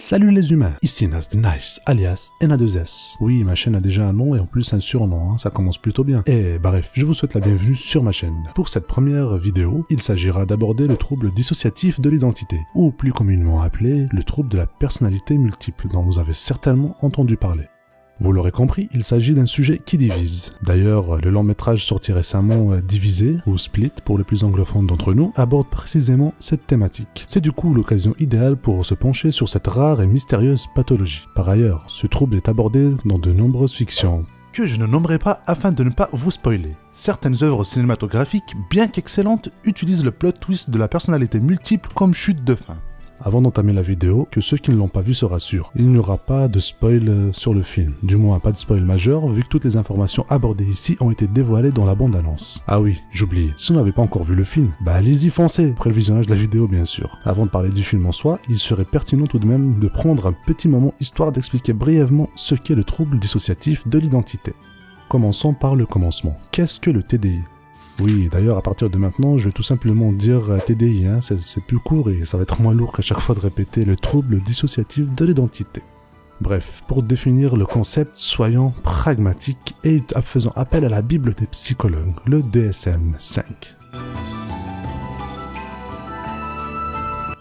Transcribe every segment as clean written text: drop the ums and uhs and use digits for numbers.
Salut les humains, ici Nas the Nice, alias Na2S. Oui, ma chaîne a déjà un nom et en plus un surnom, ça commence plutôt bien. Et bref, je vous souhaite la bienvenue sur ma chaîne. Pour cette première vidéo, il s'agira d'aborder le trouble dissociatif de l'identité, ou plus communément appelé le trouble de la personnalité multiple, dont vous avez certainement entendu parler. Vous l'aurez compris, il s'agit d'un sujet qui divise. D'ailleurs, le long métrage sorti récemment Divisé, ou Split pour les plus anglophones d'entre nous, aborde précisément cette thématique. C'est du coup l'occasion idéale pour se pencher sur cette rare et mystérieuse pathologie. Par ailleurs, ce trouble est abordé dans de nombreuses fictions, que je ne nommerai pas afin de ne pas vous spoiler. Certaines œuvres cinématographiques, bien qu'excellentes, utilisent le plot twist de la personnalité multiple comme chute de fin. Avant d'entamer la vidéo, que ceux qui ne l'ont pas vu se rassurent. Il n'y aura pas de spoil sur le film. Du moins, pas de spoil majeur, vu que toutes les informations abordées ici ont été dévoilées dans la bande-annonce. Ah oui, j'oubliais. Si vous n'avez pas encore vu le film, allez-y, foncez, après le visionnage de la vidéo bien sûr. Avant de parler du film en soi, il serait pertinent tout de même de prendre un petit moment histoire d'expliquer brièvement ce qu'est le trouble dissociatif de l'identité. Commençons par le commencement. Qu'est-ce que le TDI ? Oui, d'ailleurs, à partir de maintenant, je vais tout simplement dire TDI, c'est plus court et ça va être moins lourd qu'à chaque fois de répéter le trouble dissociatif de l'identité. Bref, pour définir le concept, soyons pragmatiques et faisons appel à la Bible des psychologues, le DSM-5.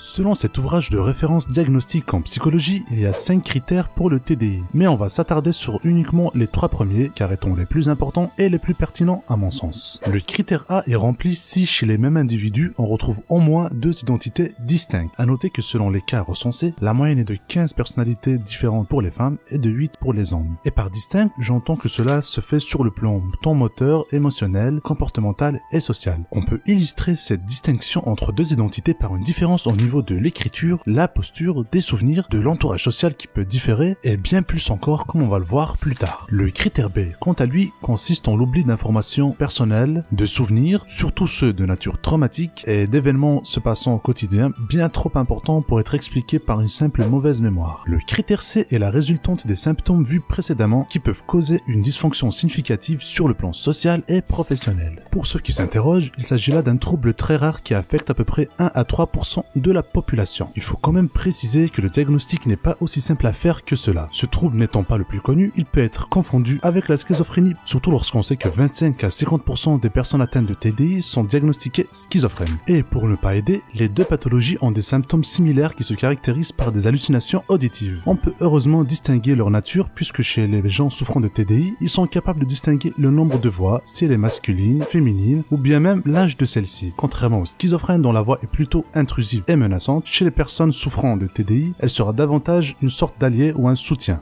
Selon cet ouvrage de référence diagnostique en psychologie, il y a 5 critères pour le TDI, mais on va s'attarder sur uniquement les 3 premiers, car étant les plus importants et les plus pertinents à mon sens. Le critère A est rempli si chez les mêmes individus, on retrouve au moins 2 identités distinctes. À noter que selon les cas recensés, la moyenne est de 15 personnalités différentes pour les femmes et de 8 pour les hommes. Et par distinct, j'entends que cela se fait sur le plan tant moteur, émotionnel, comportemental et social. On peut illustrer cette distinction entre 2 identités par une différence au niveau de l'écriture, la posture, des souvenirs, de l'entourage social qui peut différer, et bien plus encore comme on va le voir plus tard. Le critère B, quant à lui, consiste en l'oubli d'informations personnelles, de souvenirs, surtout ceux de nature traumatique, et d'événements se passant au quotidien, bien trop importants pour être expliqués par une simple mauvaise mémoire. Le critère C est la résultante des symptômes vus précédemment qui peuvent causer une dysfonction significative sur le plan social et professionnel. Pour ceux qui s'interrogent, il s'agit là d'un trouble très rare qui affecte à peu près 1 à 3% de la population. Il faut quand même préciser que le diagnostic n'est pas aussi simple à faire que cela. Ce trouble n'étant pas le plus connu, il peut être confondu avec la schizophrénie, surtout lorsqu'on sait que 25 à 50% des personnes atteintes de TDI sont diagnostiquées schizophrènes. Et pour ne pas aider, les 2 pathologies ont des symptômes similaires qui se caractérisent par des hallucinations auditives. On peut heureusement distinguer leur nature puisque chez les gens souffrant de TDI, ils sont capables de distinguer le nombre de voix, si elle est masculine, féminine ou bien même l'âge de celle-ci. Contrairement aux schizophrènes dont la voix est plutôt intrusive et menaçante, chez les personnes souffrant de TDI, elle sera davantage une sorte d'allié ou un soutien.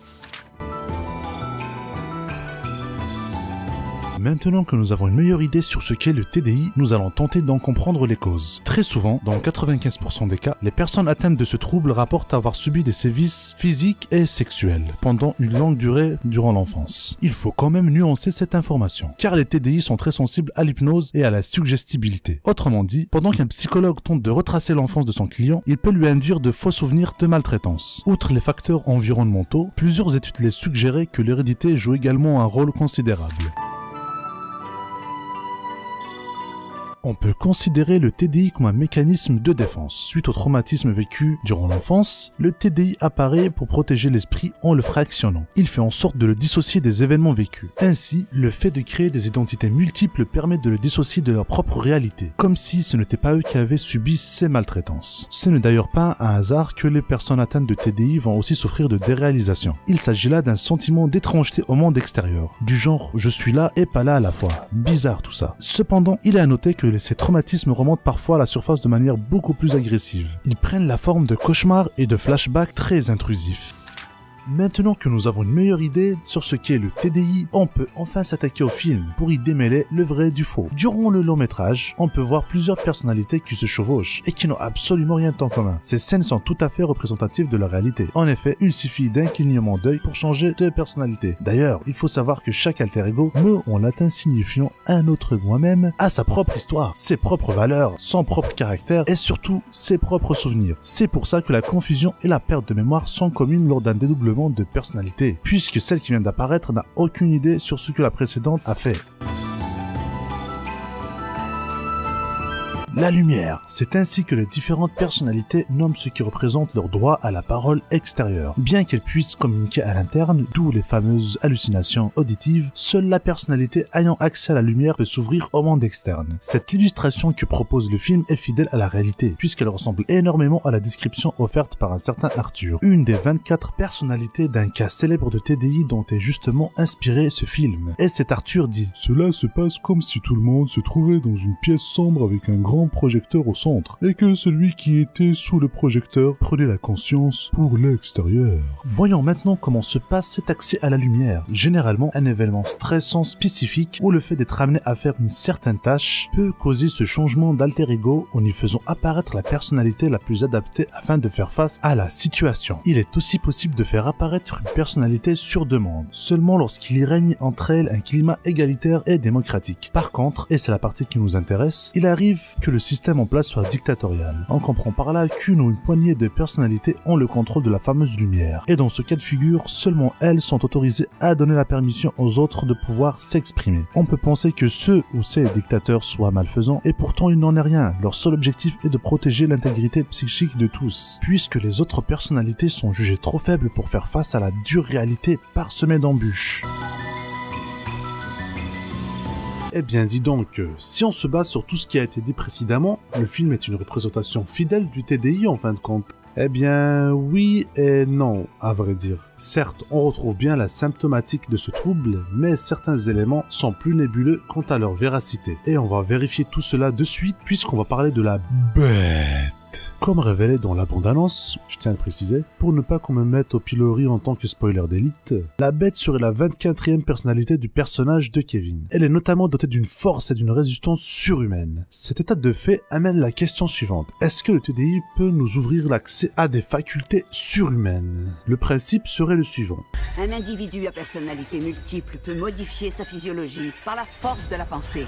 Maintenant que nous avons une meilleure idée sur ce qu'est le TDI, nous allons tenter d'en comprendre les causes. Très souvent, dans 95% des cas, les personnes atteintes de ce trouble rapportent avoir subi des sévices physiques et sexuels pendant une longue durée durant l'enfance. Il faut quand même nuancer cette information, car les TDI sont très sensibles à l'hypnose et à la suggestibilité. Autrement dit, pendant qu'un psychologue tente de retracer l'enfance de son client, il peut lui induire de faux souvenirs de maltraitance. Outre les facteurs environnementaux, plusieurs études laissent suggérer que l'hérédité joue également un rôle considérable. On peut considérer le TDI comme un mécanisme de défense. Suite au traumatisme vécu durant l'enfance, le TDI apparaît pour protéger l'esprit en le fractionnant. Il fait en sorte de le dissocier des événements vécus. Ainsi, le fait de créer des identités multiples permet de le dissocier de leur propre réalité, comme si ce n'était pas eux qui avaient subi ces maltraitances. Ce n'est d'ailleurs pas un hasard que les personnes atteintes de TDI vont aussi souffrir de déréalisation. Il s'agit là d'un sentiment d'étrangeté au monde extérieur, du genre « je suis là et pas là à la fois ». Bizarre tout ça. Cependant, il est à noter que ces traumatismes remontent parfois à la surface de manière beaucoup plus agressive. Ils prennent la forme de cauchemars et de flashbacks très intrusifs. Maintenant que nous avons une meilleure idée sur ce qu'est le TDI, on peut enfin s'attaquer au film pour y démêler le vrai du faux. Durant le long métrage, on peut voir plusieurs personnalités qui se chevauchent et qui n'ont absolument rien en commun. Ces scènes sont tout à fait représentatives de la réalité. En effet, il suffit d'un clignement d'œil pour changer de personnalité. D'ailleurs, il faut savoir que chaque alter ego, mot en latin signifiant un autre moi-même, a sa propre histoire, ses propres valeurs, son propre caractère et surtout ses propres souvenirs. C'est pour ça que la confusion et la perte de mémoire sont communes lors d'un dédoublement de personnalité, puisque celle qui vient d'apparaître n'a aucune idée sur ce que la précédente a fait. La lumière, c'est ainsi que les différentes personnalités nomment ce qui représente leur droit à la parole extérieure. Bien qu'elles puissent communiquer à l'interne, d'où les fameuses hallucinations auditives, seule la personnalité ayant accès à la lumière peut s'ouvrir au monde externe. Cette illustration que propose le film est fidèle à la réalité, puisqu'elle ressemble énormément à la description offerte par un certain Arthur, une des 24 personnalités d'un cas célèbre de TDI dont est justement inspiré ce film. Et cet Arthur dit « Cela se passe comme si tout le monde se trouvait dans une pièce sombre avec un grand projecteur au centre, et que celui qui était sous le projecteur prenait la conscience pour l'extérieur. » Voyons maintenant comment se passe cet accès à la lumière. Généralement, un événement stressant spécifique ou le fait d'être amené à faire une certaine tâche peut causer ce changement d'alter ego en y faisant apparaître la personnalité la plus adaptée afin de faire face à la situation. Il est aussi possible de faire apparaître une personnalité sur demande, seulement lorsqu'il y règne entre elles un climat égalitaire et démocratique. Par contre, et c'est la partie qui nous intéresse, il arrive que le système en place soit dictatorial. On comprend par là qu'une ou une poignée de personnalités ont le contrôle de la fameuse lumière. Et dans ce cas de figure, seulement elles sont autorisées à donner la permission aux autres de pouvoir s'exprimer. On peut penser que ceux ou ces dictateurs soient malfaisants, et pourtant il n'en est rien. Leur seul objectif est de protéger l'intégrité psychique de tous, puisque les autres personnalités sont jugées trop faibles pour faire face à la dure réalité parsemée d'embûches. Eh bien dis donc, si on se base sur tout ce qui a été dit précédemment, le film est une représentation fidèle du TDI en fin de compte. Eh bien, oui et non, à vrai dire. Certes, on retrouve bien la symptomatique de ce trouble, mais certains éléments sont plus nébuleux quant à leur véracité. Et on va vérifier tout cela de suite, puisqu'on va parler de la bête. Comme révélé dans la bande-annonce, je tiens à le préciser, pour ne pas qu'on me mette au pilori en tant que spoiler d'élite, la bête serait la 24e personnalité du personnage de Kevin. Elle est notamment dotée d'une force et d'une résistance surhumaine. Cet état de fait amène la question suivante. Est-ce que le TDI peut nous ouvrir l'accès à des facultés surhumaines? Le principe serait le suivant. Un individu à personnalité multiple peut modifier sa physiologie par la force de la pensée.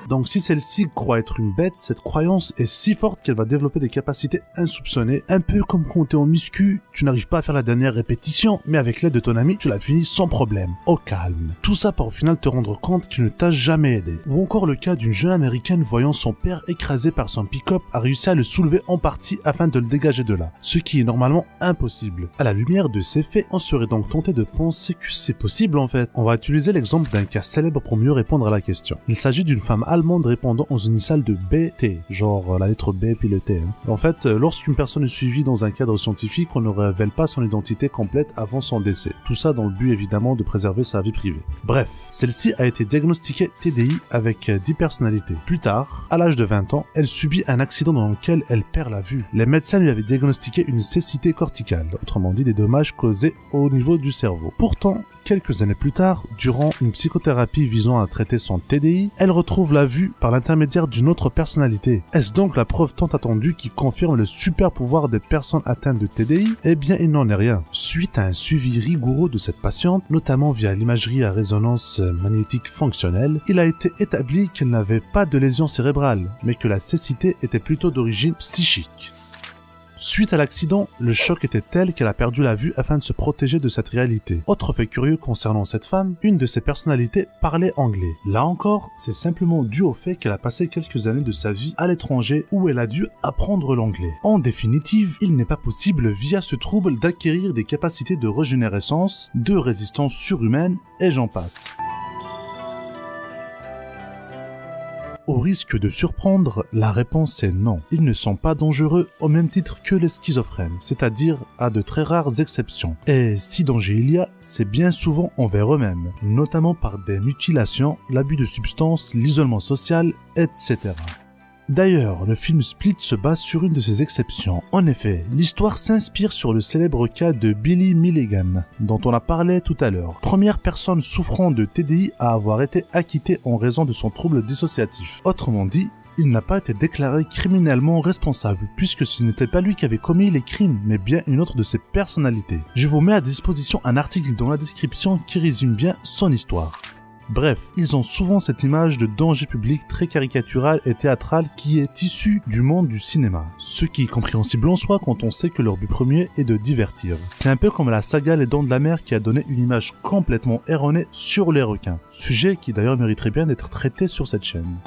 Donc si celle-ci croit être une bête, cette croyance est si forte qu'elle va développer des capacités insoupçonnées, un peu comme quand t'es en muscu, tu n'arrives pas à faire la dernière répétition, mais avec l'aide de ton ami, tu la finis sans problème, au calme. Tout ça pour au final te rendre compte qu'il ne t'a jamais aidé. Ou encore le cas d'une jeune américaine voyant son père écrasé par son pick-up a réussi à le soulever en partie afin de le dégager de là, ce qui est normalement impossible. À la lumière de ces faits, on serait donc tenté de penser que c'est possible en fait. On va utiliser l'exemple d'un cas célèbre pour mieux répondre à la question. Il s'agit d'une femme allemande répondant aux initiales de BT, genre la lettre B puis le T. En fait, lorsqu'une personne est suivie dans un cadre scientifique, on ne révèle pas son identité complète avant son décès. Tout ça dans le but évidemment de préserver sa vie privée. Bref, celle-ci a été diagnostiquée TDI avec 10 personnalités. Plus tard, à l'âge de 20 ans, elle subit un accident dans lequel elle perd la vue. Les médecins lui avaient diagnostiqué une cécité corticale, autrement dit des dommages causés au niveau du cerveau. Pourtant, quelques années plus tard, durant une psychothérapie visant à traiter son TDI, elle retrouve la vue par l'intermédiaire d'une autre personnalité. Est-ce donc la preuve tant attendue qui confirme le super pouvoir des personnes atteintes de TDI? Eh bien, il n'en est rien. Suite à un suivi rigoureux de cette patiente, notamment via l'imagerie à résonance magnétique fonctionnelle, il a été établi qu'elle n'avait pas de lésion cérébrale, mais que la cécité était plutôt d'origine psychique. Suite à l'accident, le choc était tel qu'elle a perdu la vue afin de se protéger de cette réalité. Autre fait curieux concernant cette femme, une de ses personnalités parlait anglais. Là encore, c'est simplement dû au fait qu'elle a passé quelques années de sa vie à l'étranger où elle a dû apprendre l'anglais. En définitive, il n'est pas possible via ce trouble d'acquérir des capacités de régénérescence, de résistance surhumaine et j'en passe. Au risque de surprendre, la réponse est non. Ils ne sont pas dangereux au même titre que les schizophrènes, c'est-à-dire à de très rares exceptions. Et si danger il y a, c'est bien souvent envers eux-mêmes, notamment par des mutilations, l'abus de substances, l'isolement social, etc. D'ailleurs, le film Split se base sur une de ces exceptions. En effet, l'histoire s'inspire sur le célèbre cas de Billy Milligan, dont on a parlé tout à l'heure. Première personne souffrant de TDI à avoir été acquittée en raison de son trouble dissociatif. Autrement dit, il n'a pas été déclaré criminellement responsable, puisque ce n'était pas lui qui avait commis les crimes, mais bien une autre de ses personnalités. Je vous mets à disposition un article dans la description qui résume bien son histoire. Bref, ils ont souvent cette image de danger public très caricaturale et théâtrale qui est issue du monde du cinéma. Ce qui est compréhensible en soi quand on sait que leur but premier est de divertir. C'est un peu comme la saga Les Dents de la Mer qui a donné une image complètement erronée sur les requins. Sujet qui d'ailleurs mériterait bien d'être traité sur cette chaîne.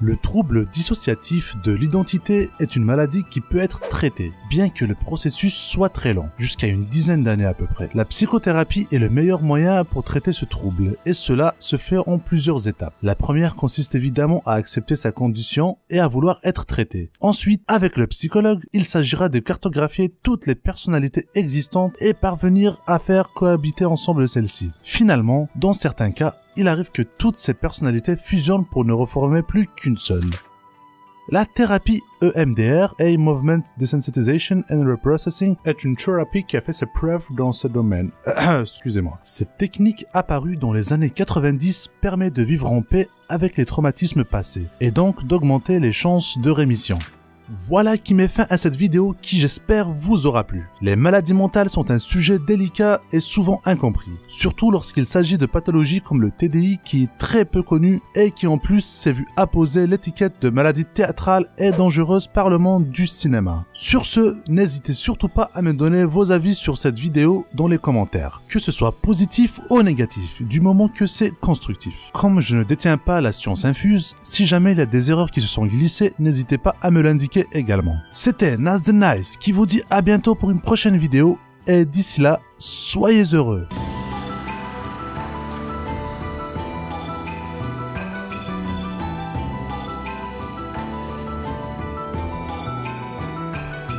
Le trouble dissociatif de l'identité est une maladie qui peut être traitée, bien que le processus soit très lent, jusqu'à une dizaine d'années à peu près. La psychothérapie est le meilleur moyen pour traiter ce trouble, et cela se fait en plusieurs étapes. La première consiste évidemment à accepter sa condition et à vouloir être traité. Ensuite, avec le psychologue, il s'agira de cartographier toutes les personnalités existantes et parvenir à faire cohabiter ensemble celles-ci. Finalement, dans certains cas, il arrive que toutes ces personnalités fusionnent pour ne reformer plus qu'une seule. La thérapie EMDR, Eye Movement Desensitization and Reprocessing, est une thérapie qui a fait ses preuves dans ce domaine. Excusez-moi. Cette technique apparue dans les années 90 permet de vivre en paix avec les traumatismes passés, et donc d'augmenter les chances de rémission. Voilà qui met fin à cette vidéo qui j'espère vous aura plu. Les maladies mentales sont un sujet délicat et souvent incompris, surtout lorsqu'il s'agit de pathologies comme le TDI qui est très peu connu et qui en plus s'est vu apposer l'étiquette de maladie théâtrale et dangereuse par le monde du cinéma. Sur ce, n'hésitez surtout pas à me donner vos avis sur cette vidéo dans les commentaires, que ce soit positif ou négatif, du moment que c'est constructif. Comme je ne détiens pas la science infuse, si jamais il y a des erreurs qui se sont glissées, n'hésitez pas à me l'indiquer également. C'était Nas the Nice qui vous dit à bientôt pour une prochaine vidéo et d'ici là, soyez heureux.